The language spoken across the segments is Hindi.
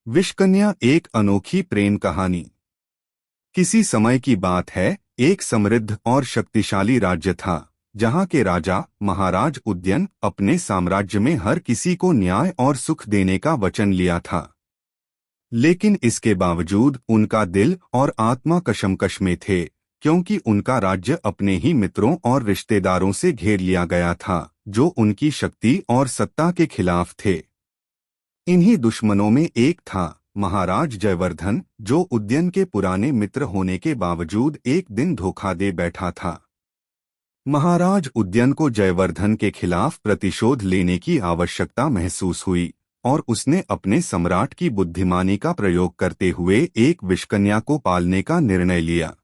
विषकन्या एक अनोखी प्रेम कहानी। किसी समय की बात है, एक समृद्ध और शक्तिशाली राज्य था जहां के राजा महाराज उद्यन अपने साम्राज्य में हर किसी को न्याय और सुख देने का वचन लिया था। लेकिन इसके बावजूद उनका दिल और आत्मा कशमकश में थे, क्योंकि उनका राज्य अपने ही मित्रों और रिश्तेदारों से घेर लिया गया था जो उनकी शक्ति और सत्ता के खिलाफ थे। इन्हीं दुश्मनों में एक था महाराज जयवर्धन, जो उद्यन के पुराने मित्र होने के बावजूद एक दिन धोखा दे बैठा था। महाराज उद्यन को जयवर्धन के खिलाफ प्रतिशोध लेने की आवश्यकता महसूस हुई और उसने अपने सम्राट की बुद्धिमानी का प्रयोग करते हुए एक विषकन्या को पालने का निर्णय लिया।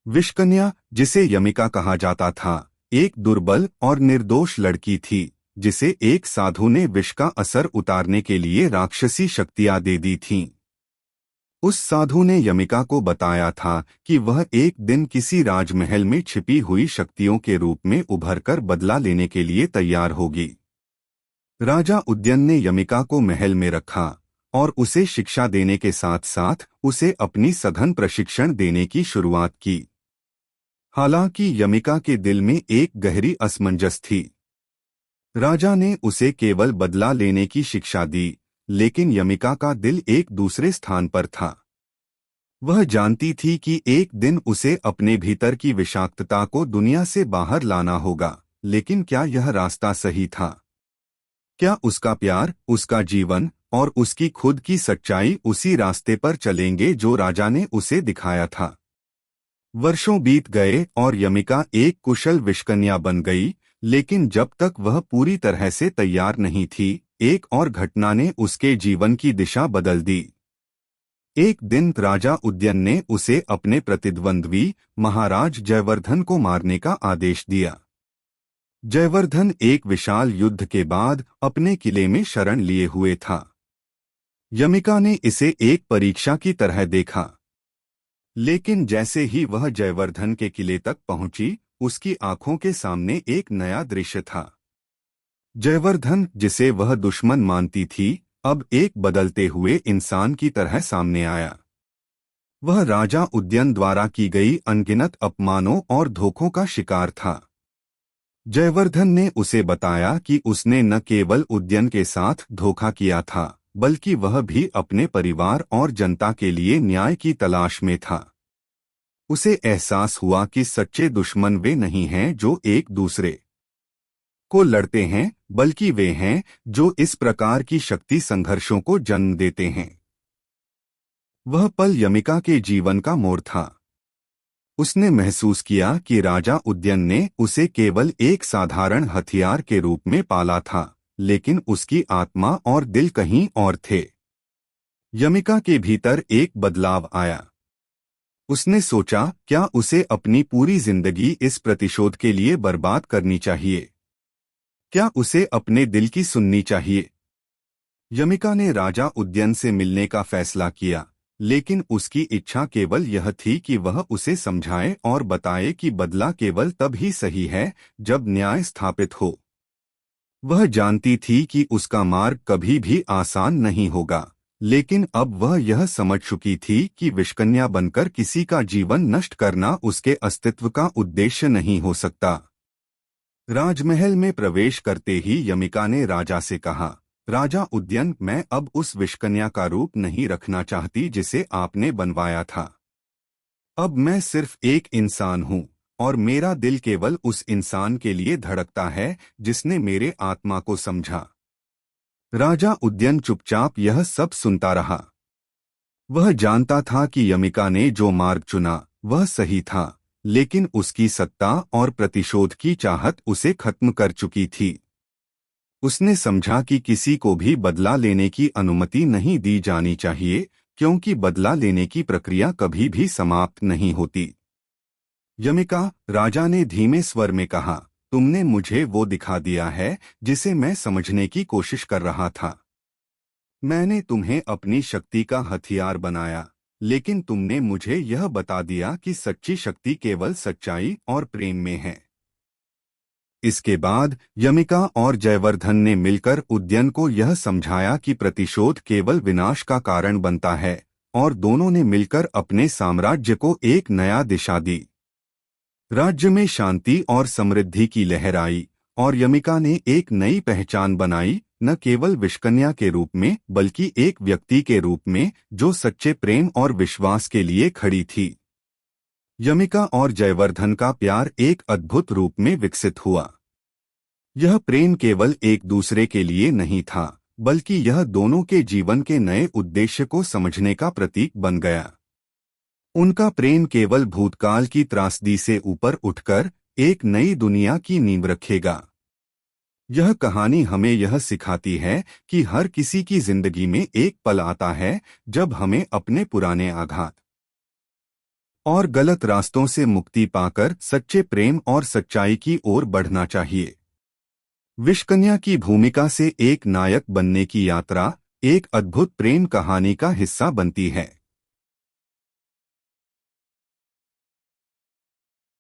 विषकन्या, जिसे यमिका कहा जाता था, एक दुर्बल और निर्दोष लड़की थी जिसे एक साधु ने विष का असर उतारने के लिए राक्षसी शक्तियां दे दी थीं। उस साधु ने यमिका को बताया था कि वह एक दिन किसी राजमहल में छिपी हुई शक्तियों के रूप में उभरकर बदला लेने के लिए तैयार होगी। राजा उद्यन ने यमिका को महल में रखा और उसे शिक्षा देने के साथ साथ उसे अपनी सघन प्रशिक्षण देने की शुरुआत की। हालांकि यमिका के दिल में एक गहरी असमंजस थी। राजा ने उसे केवल बदला लेने की शिक्षा दी, लेकिन यमिका का दिल एक दूसरे स्थान पर था। वह जानती थी कि एक दिन उसे अपने भीतर की विषाक्तता को दुनिया से बाहर लाना होगा, लेकिन क्या यह रास्ता सही था? क्या उसका प्यार, उसका जीवन और उसकी खुद की सच्चाई उसी रास्ते पर चलेंगे जो राजा ने उसे दिखाया था? वर्षों बीत गए और यमिका एक कुशल विषकन्या बन गई, लेकिन जब तक वह पूरी तरह से तैयार नहीं थी, एक और घटना ने उसके जीवन की दिशा बदल दी। एक दिन राजा उद्यन ने उसे अपने प्रतिद्वंद्वी महाराज जयवर्धन को मारने का आदेश दिया। जयवर्धन एक विशाल युद्ध के बाद अपने किले में शरण लिए हुए था। यमिका ने इसे एक परीक्षा की तरह देखा, लेकिन जैसे ही वह जयवर्धन के किले तक पहुंची, उसकी आंखों के सामने एक नया दृश्य था। जयवर्धन, जिसे वह दुश्मन मानती थी, अब एक बदलते हुए इंसान की तरह सामने आया। वह राजा उद्यन द्वारा की गई अनगिनत अपमानों और धोखों का शिकार था। जयवर्धन ने उसे बताया कि उसने न केवल उद्यन के साथ धोखा किया था, बल्कि वह भी अपने परिवार और जनता के लिए न्याय की तलाश में था। उसे एहसास हुआ कि सच्चे दुश्मन वे नहीं हैं जो एक दूसरे को लड़ते हैं, बल्कि वे हैं जो इस प्रकार की शक्ति संघर्षों को जन्म देते हैं। वह पल यमिका के जीवन का मोड़ था। उसने महसूस किया कि राजा उद्यन ने उसे केवल एक साधारण हथियार के रूप में पाला था, लेकिन उसकी आत्मा और दिल कहीं और थे। यमिका के भीतर एक बदलाव आया। उसने सोचा, क्या उसे अपनी पूरी जिंदगी इस प्रतिशोध के लिए बर्बाद करनी चाहिए? क्या उसे अपने दिल की सुननी चाहिए? यमिका ने राजा उद्यन से मिलने का फैसला किया, लेकिन उसकी इच्छा केवल यह थी कि वह उसे समझाए और बताए कि बदला केवल तब ही सही है जब न्याय स्थापित हो। वह जानती थी कि उसका मार्ग कभी भी आसान नहीं होगा, लेकिन अब वह यह समझ चुकी थी कि विषकन्या बनकर किसी का जीवन नष्ट करना उसके अस्तित्व का उद्देश्य नहीं हो सकता। राजमहल में प्रवेश करते ही यमिका ने राजा से कहा, राजा उद्यन, मैं अब उस विषकन्या का रूप नहीं रखना चाहती जिसे आपने बनवाया था। अब मैं सिर्फ एक इंसान हूँ और मेरा दिल केवल उस इंसान के लिए धड़कता है जिसने मेरे आत्मा को समझा। राजा उद्यन चुपचाप यह सब सुनता रहा। वह जानता था कि यमिका ने जो मार्ग चुना वह सही था, लेकिन उसकी सत्ता और प्रतिशोध की चाहत उसे खत्म कर चुकी थी। उसने समझा कि किसी को भी बदला लेने की अनुमति नहीं दी जानी चाहिए, क्योंकि बदला लेने की प्रक्रिया कभी भी समाप्त नहीं होती। यमिका, राजा ने धीमे स्वर में कहा, तुमने मुझे वो दिखा दिया है जिसे मैं समझने की कोशिश कर रहा था। मैंने तुम्हें अपनी शक्ति का हथियार बनाया, लेकिन तुमने मुझे यह बता दिया कि सच्ची शक्ति केवल सच्चाई और प्रेम में है। इसके बाद यमिका और जयवर्धन ने मिलकर उद्यन को यह समझाया कि प्रतिशोध केवल विनाश का कारण बनता है, और दोनों ने मिलकर अपने साम्राज्य को एक नया दिशा दी। राज्य में शांति और समृद्धि की लहर आई, और यमिका ने एक नई पहचान बनाई, न केवल विषकन्या के रूप में बल्कि एक व्यक्ति के रूप में जो सच्चे प्रेम और विश्वास के लिए खड़ी थी। यमिका और जयवर्धन का प्यार एक अद्भुत रूप में विकसित हुआ। यह प्रेम केवल एक दूसरे के लिए नहीं था, बल्कि यह दोनों के जीवन के नए उद्देश्य को समझने का प्रतीक बन गया। उनका प्रेम केवल भूतकाल की त्रासदी से ऊपर उठकर एक नई दुनिया की नींव रखेगा। यह कहानी हमें यह सिखाती है कि हर किसी की जिंदगी में एक पल आता है जब हमें अपने पुराने आघात और गलत रास्तों से मुक्ति पाकर सच्चे प्रेम और सच्चाई की ओर बढ़ना चाहिए। विषकन्या की भूमिका से एक नायक बनने की यात्रा एक अद्भुत प्रेम कहानी का हिस्सा बनती है।